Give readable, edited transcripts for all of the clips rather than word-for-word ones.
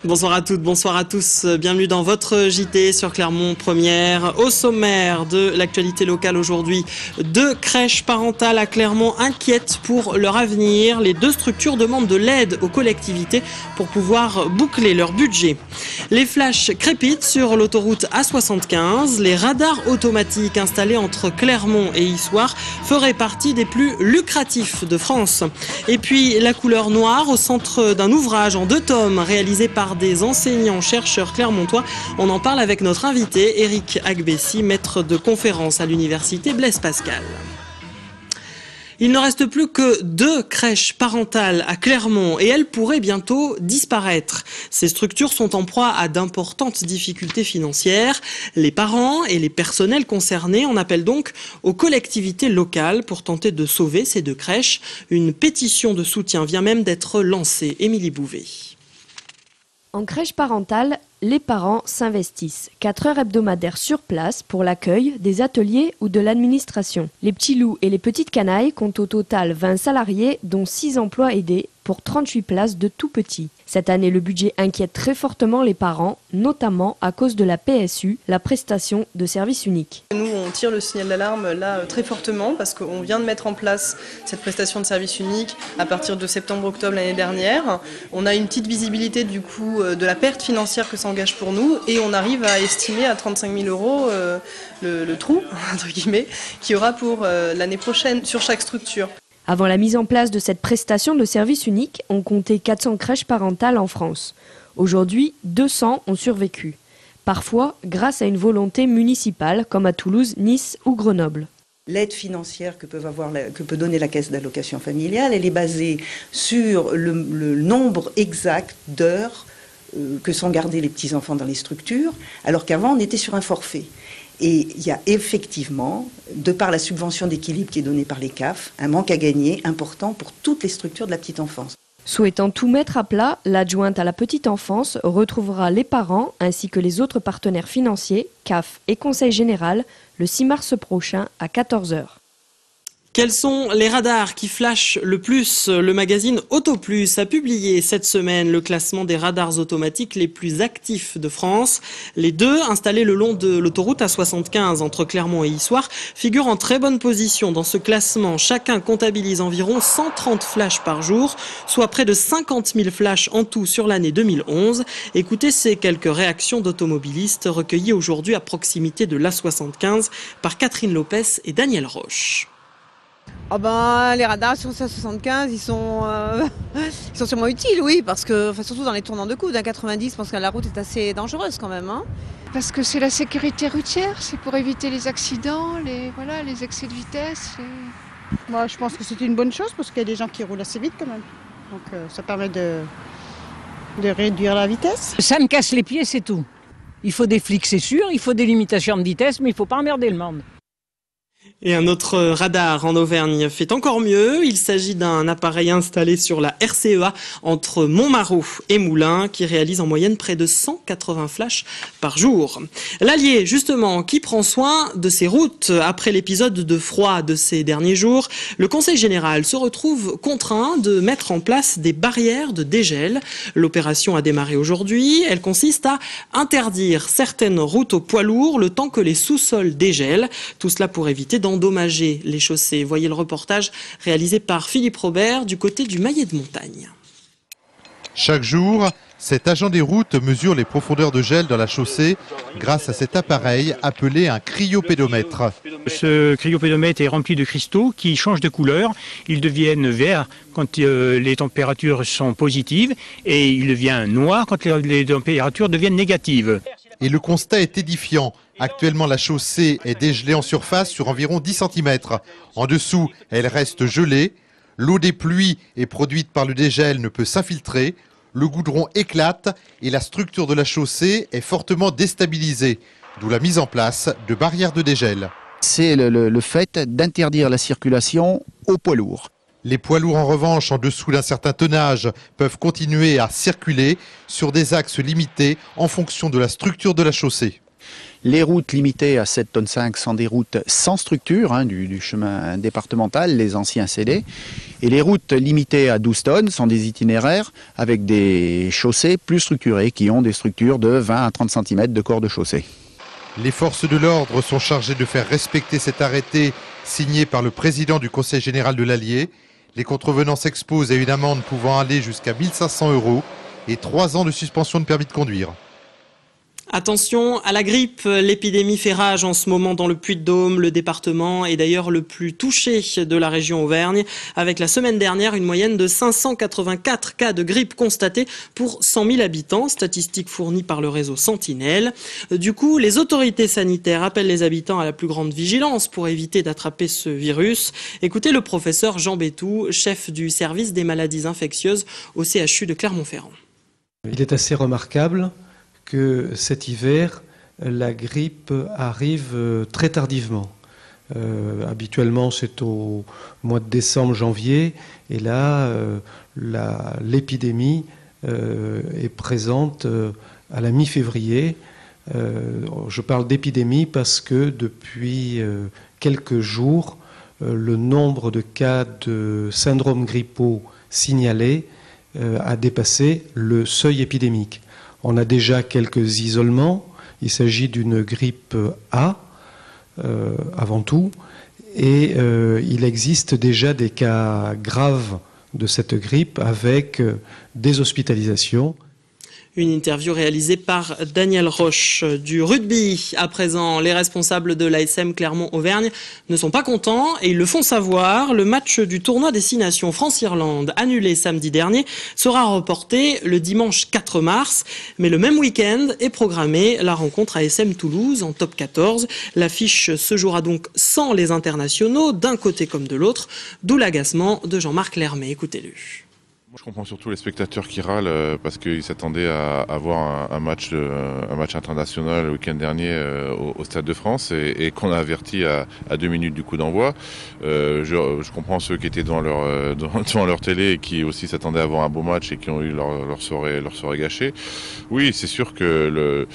Bonsoir à toutes, bonsoir à tous. Bienvenue dans votre JT sur Clermont Première. Au sommaire de l'actualité locale aujourd'hui, 2 crèches parentales à Clermont inquiètes pour leur avenir. Les 2 structures demandent de l'aide aux collectivités pour pouvoir boucler leur budget. Les flashs crépitent sur l'autoroute A75. Les radars automatiques installés entre Clermont et Issoire feraient partie des plus lucratifs de France. Et puis la couleur noire au centre d'un ouvrage en 2 tomes réalisé par des enseignants-chercheurs clermontois. On en parle avec notre invité, Éric Agbessi, maître de conférence à l'université Blaise Pascal. Il ne reste plus que 2 crèches parentales à Clermont et elles pourraient bientôt disparaître. Ces structures sont en proie à d'importantes difficultés financières. Les parents et les personnels concernés en appellent donc aux collectivités locales pour tenter de sauver ces 2 crèches. Une pétition de soutien vient même d'être lancée. Émilie Bouvet. En crèche parentale, les parents s'investissent. 4 heures hebdomadaires sur place pour l'accueil, des ateliers ou de l'administration. Les petits loups et les petites canailles comptent au total 20 salariés, dont 6 emplois aidés pour 38 places de tout petits. Cette année, le budget inquiète très fortement les parents, notamment à cause de la PSU, la prestation de service unique. Nous, on tire le signal d'alarme là très fortement parce qu'on vient de mettre en place cette prestation de service unique à partir de septembre-octobre l'année dernière. On a une petite visibilité du coup de la perte financière que ça engage pour nous et on arrive à estimer à 35 000 € le trou, entre guillemets, qu'il y aura pour l'année prochaine sur chaque structure. Avant la mise en place de cette prestation de service unique, on comptait 400 crèches parentales en France. Aujourd'hui, 200 ont survécu. Parfois grâce à une volonté municipale, comme à Toulouse, Nice ou Grenoble. L'aide financière que peut donner la caisse d'allocation familiale, elle est basée sur le nombre exact d'heures que sont gardés les petits-enfants dans les structures, alors qu'avant on était sur un forfait. Et il y a effectivement, de par la subvention d'équilibre qui est donnée par les CAF, un manque à gagner important pour toutes les structures de la petite enfance. Souhaitant tout mettre à plat, l'adjointe à la petite enfance retrouvera les parents ainsi que les autres partenaires financiers, CAF et Conseil général, le 6 mars prochain à 14 h. Quels sont les radars qui flashent le plus? Le magazine AutoPlus a publié cette semaine le classement des radars automatiques les plus actifs de France. Les 2 installés le long de l'autoroute A75 entre Clermont et Issoire figurent en très bonne position dans ce classement. Chacun comptabilise environ 130 flashs par jour, soit près de 50 000 flashs en tout sur l'année 2011. Écoutez ces quelques réactions d'automobilistes recueillies aujourd'hui à proximité de l'A75 par Catherine Lopez et Daniel Roche. Oh ben, les radars sur A75, ils sont sûrement utiles, oui, parce que surtout dans les tournants de coude, 90, je pense que la route est assez dangereuse quand même. Parce que c'est la sécurité routière, c'est pour éviter les accidents, les excès de vitesse. Moi, je pense que c'est une bonne chose parce qu'il y a des gens qui roulent assez vite quand même. Donc ça permet de réduire la vitesse. Ça me casse les pieds, c'est tout. Il faut des flics, c'est sûr, il faut des limitations de vitesse, mais il ne faut pas emmerder le monde. Et un autre radar en Auvergne fait encore mieux. Il s'agit d'un appareil installé sur la RCEA entre Montmarault et Moulins qui réalise en moyenne près de 180 flashs par jour. L'Allier, justement, qui prend soin de ses routes après l'épisode de froid de ces derniers jours, le Conseil général se retrouve contraint de mettre en place des barrières de dégel. L'opération a démarré aujourd'hui. Elle consiste à interdire certaines routes aux poids lourds le temps que les sous-sols dégèlent. Tout cela pour éviter d'endommager les chaussées. Voyez le reportage réalisé par Philippe Robert du côté du Maillet de Montagne. Chaque jour, cet agent des routes mesure les profondeurs de gel dans la chaussée grâce à cet appareil appelé un cryopédomètre. Ce cryopédomètre est rempli de cristaux qui changent de couleur. Ils deviennent verts quand les températures sont positives et il devient noir quand les températures deviennent négatives. Et le constat est édifiant. Actuellement, la chaussée est dégelée en surface sur environ 10 cm. En dessous, elle reste gelée. L'eau des pluies est produite par le dégel ne peut s'infiltrer. Le goudron éclate et la structure de la chaussée est fortement déstabilisée. D'où la mise en place de barrières de dégel. C'est le fait d'interdire la circulation aux poids lourds. Les poids lourds, en revanche, en dessous d'un certain tonnage, peuvent continuer à circuler sur des axes limités en fonction de la structure de la chaussée. Les routes limitées à 7,5 tonnes sont des routes sans structure, du chemin départemental, les anciens CD. Et les routes limitées à 12 tonnes sont des itinéraires avec des chaussées plus structurées, qui ont des structures de 20 à 30 cm de corps de chaussée. Les forces de l'ordre sont chargées de faire respecter cet arrêté signé par le président du Conseil général de l'Allier. Les contrevenants s'exposent à une amende pouvant aller jusqu'à 1 500 € et 3 ans de suspension de permis de conduire. Attention à la grippe, l'épidémie fait rage en ce moment dans le Puy-de-Dôme. Le département est d'ailleurs le plus touché de la région Auvergne, avec la semaine dernière une moyenne de 584 cas de grippe constatés pour 100 000 habitants, statistique fournie par le réseau Sentinelle. Du coup, les autorités sanitaires appellent les habitants à la plus grande vigilance pour éviter d'attraper ce virus. Écoutez le professeur Jean Bétou, chef du service des maladies infectieuses au CHU de Clermont-Ferrand. Il est assez remarquable que cet hiver, la grippe arrive très tardivement. Habituellement, c'est au mois de décembre, janvier, et là, l'épidémie est présente à la mi-février. Je parle d'épidémie parce que depuis quelques jours, le nombre de cas de syndrome grippaux signalés a dépassé le seuil épidémique. On a déjà quelques isolements. Il s'agit d'une grippe A, avant tout. Et il existe déjà des cas graves de cette grippe avec des hospitalisations. Une interview réalisée par Daniel Roche. Du rugby, à présent, les responsables de l'ASM Clermont-Auvergne ne sont pas contents et ils le font savoir. Le match du tournoi des 6 nations France-Irlande, annulé samedi dernier, sera reporté le dimanche 4 mars. Mais le même week-end est programmée la rencontre ASM Toulouse en top 14. L'affiche se jouera donc sans les internationaux, d'un côté comme de l'autre, d'où l'agacement de Jean-Marc Lermé. Écoutez-le. Je comprends surtout les spectateurs qui râlent parce qu'ils s'attendaient à avoir un match international le week-end dernier au Stade de France et qu'on a averti à 2 minutes du coup d'envoi. Je comprends ceux qui étaient devant leur télé et qui aussi s'attendaient à avoir un beau match et qui ont eu leur soirée gâchée. Oui, c'est sûr que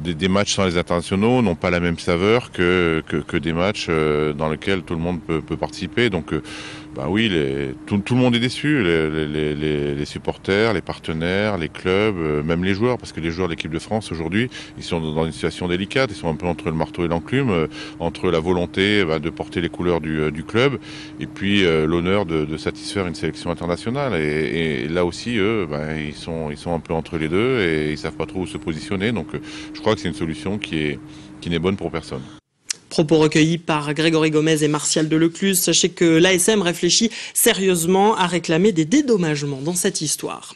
des matchs sans les internationaux n'ont pas la même saveur que des matchs dans lesquels tout le monde peut participer. Donc oui, tout le monde est déçu, les supporters, les partenaires, les clubs, même les joueurs, parce que les joueurs de l'équipe de France aujourd'hui, ils sont dans une situation délicate, ils sont un peu entre le marteau et l'enclume, entre la volonté de porter les couleurs du club et puis l'honneur de satisfaire une sélection internationale. Et là aussi, eux, ils sont un peu entre les deux et ils savent pas trop où se positionner. Donc je crois que c'est une solution qui n'est bonne pour personne. Propos recueillis par Grégory Gomez et Martial Delecluse. Sachez que l'ASM réfléchit sérieusement à réclamer des dédommagements dans cette histoire.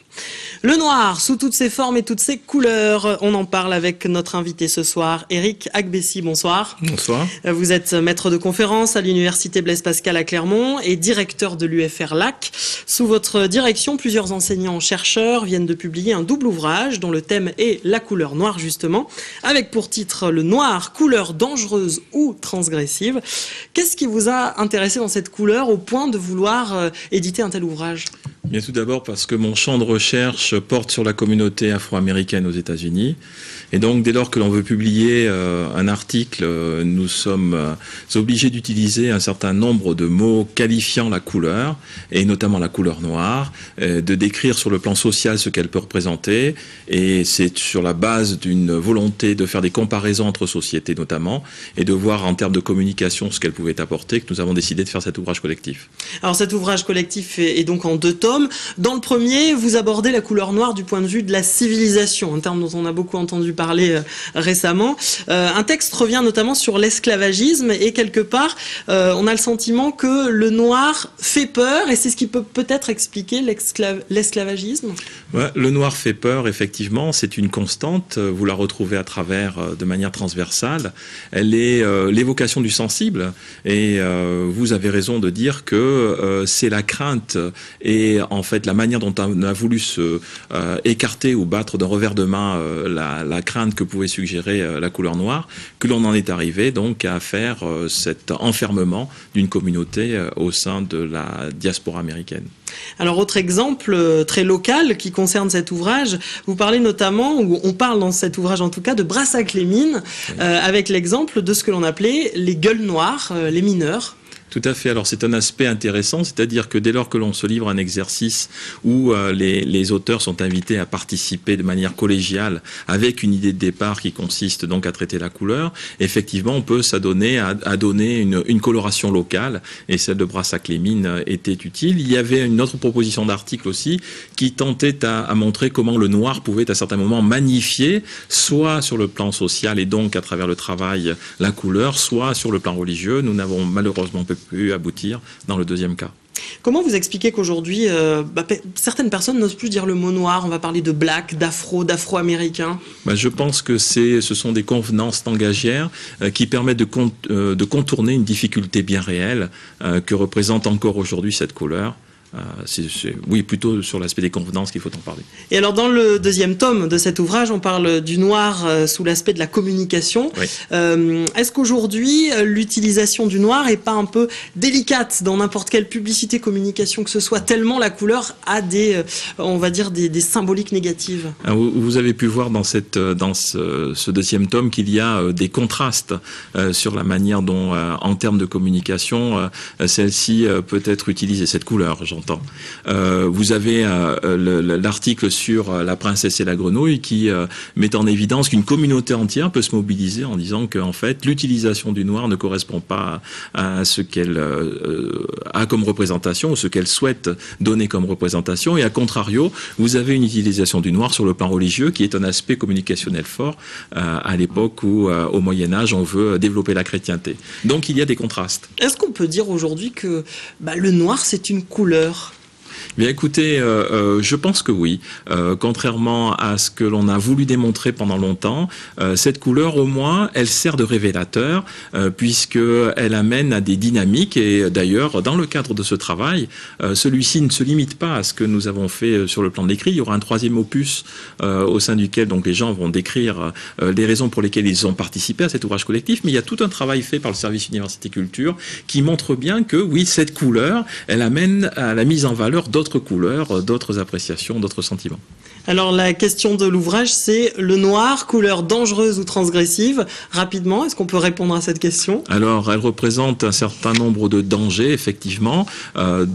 Le noir, sous toutes ses formes et toutes ses couleurs. On en parle avec notre invité ce soir, Eric Agbessi. Bonsoir. Bonsoir. Vous êtes maître de conférence à l'université Blaise Pascal à Clermont et directeur de l'UFR Lac. Sous votre direction, plusieurs enseignants-chercheurs viennent de publier un double ouvrage dont le thème est la couleur noire justement, avec pour titre le noir, couleur dangereuse ou transgressive. Qu'est-ce qui vous a intéressé dans cette couleur au point de vouloir éditer un tel ouvrage ? Bien, tout d'abord parce que mon champ de recherche porte sur la communauté afro-américaine aux États-Unis. Et donc, dès lors que l'on veut publier un article, nous sommes obligés d'utiliser un certain nombre de mots qualifiant la couleur, et notamment la couleur noire, de décrire sur le plan social ce qu'elle peut représenter. Et c'est sur la base d'une volonté de faire des comparaisons entre sociétés notamment, et de voir en termes de communication ce qu'elle pouvait apporter, que nous avons décidé de faire cet ouvrage collectif. Alors cet ouvrage collectif est donc en 2 tomes. Dans le premier, vous abordez la couleur noire du point de vue de la civilisation, un terme dont on a beaucoup entendu parler récemment. Un texte revient notamment sur l'esclavagisme et quelque part, on a le sentiment que le noir fait peur et c'est ce qui peut peut-être expliquer l'esclavagisme. Ouais, le noir fait peur, effectivement, c'est une constante. Vous la retrouvez à travers de manière transversale. Elle est l'évocation du sensible et vous avez raison de dire que c'est la crainte et en fait la manière dont on a voulu se écarter ou battre d'un revers de main la crainte que pouvait suggérer la couleur noire, que l'on en est arrivé donc à faire cet enfermement d'une communauté au sein de la diaspora américaine. Alors, autre exemple très local qui concerne cet ouvrage, vous parlez notamment, ou on parle dans cet ouvrage en tout cas, de Brassac-les-Mines, avec l'exemple de ce que l'on appelait les gueules noires, les mineurs. Tout à fait. Alors c'est un aspect intéressant, c'est-à-dire que dès lors que l'on se livre à un exercice où les auteurs sont invités à participer de manière collégiale avec une idée de départ qui consiste donc à traiter la couleur, effectivement on peut s'adonner à donner une coloration locale, et celle de Brassac-les-Mines était utile. Il y avait une autre proposition d'article aussi qui tentait à montrer comment le noir pouvait à certains moments magnifier, soit sur le plan social et donc à travers le travail la couleur, soit sur le plan religieux. Nous n'avons malheureusement pas pu aboutir dans le deuxième cas. Comment vous expliquez qu'aujourd'hui, certaines personnes n'osent plus dire le mot noir, on va parler de black, d'afro-américain? Je pense que ce sont des convenances langagières qui permettent de contourner une difficulté bien réelle que représente encore aujourd'hui cette couleur. Oui, plutôt sur l'aspect des convenances qu'il faut en parler. Et alors, dans le deuxième tome de cet ouvrage, on parle du noir sous l'aspect de la communication. Oui. Est-ce qu'aujourd'hui, l'utilisation du noir n'est pas un peu délicate dans n'importe quelle publicité, communication que ce soit, tellement la couleur a on va dire, des symboliques négatives? Vous avez pu voir dans ce deuxième tome qu'il y a des contrastes sur la manière dont, en termes de communication, celle-ci peut être utilisée, cette couleur, j'entends. Vous avez l'article sur la princesse et la grenouille qui met en évidence qu'une communauté entière peut se mobiliser en disant qu'en fait l'utilisation du noir ne correspond pas à ce qu'elle a comme représentation ou ce qu'elle souhaite donner comme représentation, et à contrario vous avez une utilisation du noir sur le plan religieux qui est un aspect communicationnel fort à l'époque où au Moyen-Âge on veut développer la chrétienté. Donc il y a des contrastes. Est-ce qu'on peut dire aujourd'hui que le noir c'est une couleur? Bien écoutez, je pense que oui. Contrairement à ce que l'on a voulu démontrer pendant longtemps, cette couleur au moins, elle sert de révélateur puisqu'elle amène à des dynamiques, et d'ailleurs dans le cadre de ce travail, celui-ci ne se limite pas à ce que nous avons fait sur le plan de l'écrit. Il y aura un troisième opus au sein duquel donc les gens vont décrire les raisons pour lesquelles ils ont participé à cet ouvrage collectif, mais il y a tout un travail fait par le service Université Culture qui montre bien que oui, cette couleur, elle amène à la mise en valeur d'autres couleurs, d'autres appréciations, d'autres sentiments. Alors la question de l'ouvrage, c'est le noir, couleur dangereuse ou transgressive. Rapidement, est-ce qu'on peut répondre à cette question? Alors, elle représente un certain nombre de dangers, effectivement,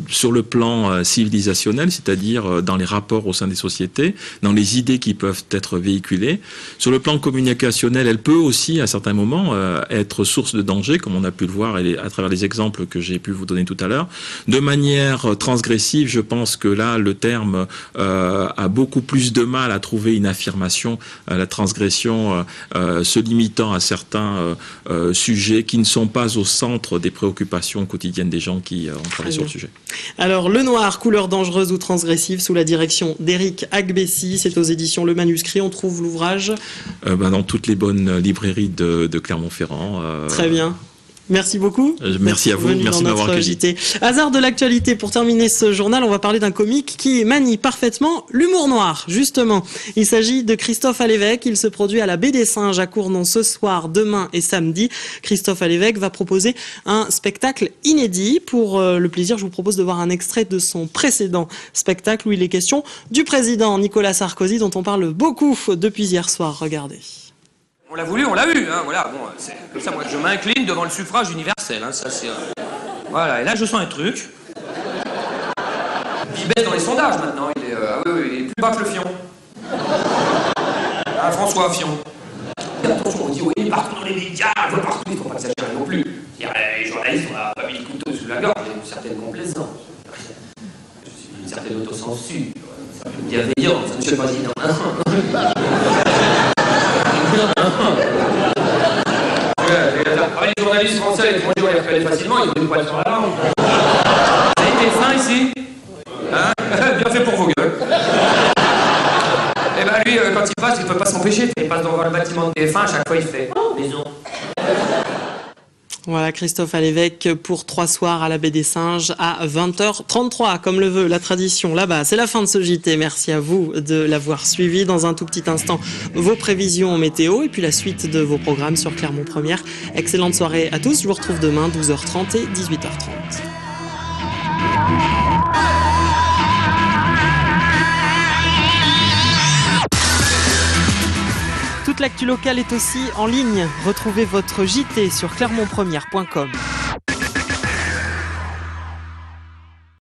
sur le plan civilisationnel, c'est-à-dire dans les rapports au sein des sociétés, dans les idées qui peuvent être véhiculées. Sur le plan communicationnel, elle peut aussi, à certains moments, être source de danger, comme on a pu le voir à travers les exemples que j'ai pu vous donner tout à l'heure. De manière transgressive, je pense que là, le terme a beaucoup plus de mal à trouver une affirmation, la transgression se limitant à certains sujets qui ne sont pas au centre des préoccupations quotidiennes des gens qui ont travaillé sur le sujet. Alors, le noir, couleur dangereuse ou transgressive, sous la direction d'Éric Agbessi, c'est aux éditions Le Manuscrit. On trouve l'ouvrage dans toutes les bonnes librairies de Clermont-Ferrand. Très bien. Merci beaucoup. Merci à vous, merci de m'avoir accueilli. Hasard de l'actualité, pour terminer ce journal, on va parler d'un comique qui manie parfaitement l'humour noir, justement. Il s'agit de Christophe Alévêque, il se produit à la Baie des Singes à Cournon ce soir, demain et samedi. Christophe Alévêque va proposer un spectacle inédit. Pour le plaisir, je vous propose de voir un extrait de son précédent spectacle où il est question du président Nicolas Sarkozy, dont on parle beaucoup depuis hier soir. Regardez. On l'a voulu, on l'a eu, hein, voilà, bon, c'est comme ça, moi, je m'incline devant le suffrage universel, hein, ça c'est... Voilà, et là, je sens un truc. Il baisse dans les sondages, maintenant, il est, il est plus bas que le Fion. Ah, François Fion. Et attention, on dit, oui, partout dans les médias, partout, il ne faut pas exagérer non plus. Les journalistes, on n'a pas mis le couteau sous la gorge, il y a une certaine complaisance. Une certaine autocensure, une certaine bienveillance, monsieur le Président. Les journalistes français et étrangers, on les reconnaît facilement, ils ont une poêle sur la langue. Ça a été fin ici, hein? Bien fait pour vos gueules. Et ben lui, quand il passe, il ne peut pas s'empêcher. Il passe devant le bâtiment de TF1, à chaque fois il fait « Maison ». Voilà, Christophe Alévêque pour 3 soirs à la Baie des Singes à 20h33, comme le veut la tradition là-bas. C'est la fin de ce JT. Merci à vous de l'avoir suivi. Dans un tout petit instant, vos prévisions météo et puis la suite de vos programmes sur Clermont Première. Excellente soirée à tous. Je vous retrouve demain 12h30 et 18h30. Toute l'actu locale est aussi en ligne. Retrouvez votre JT sur clermontpremière.com.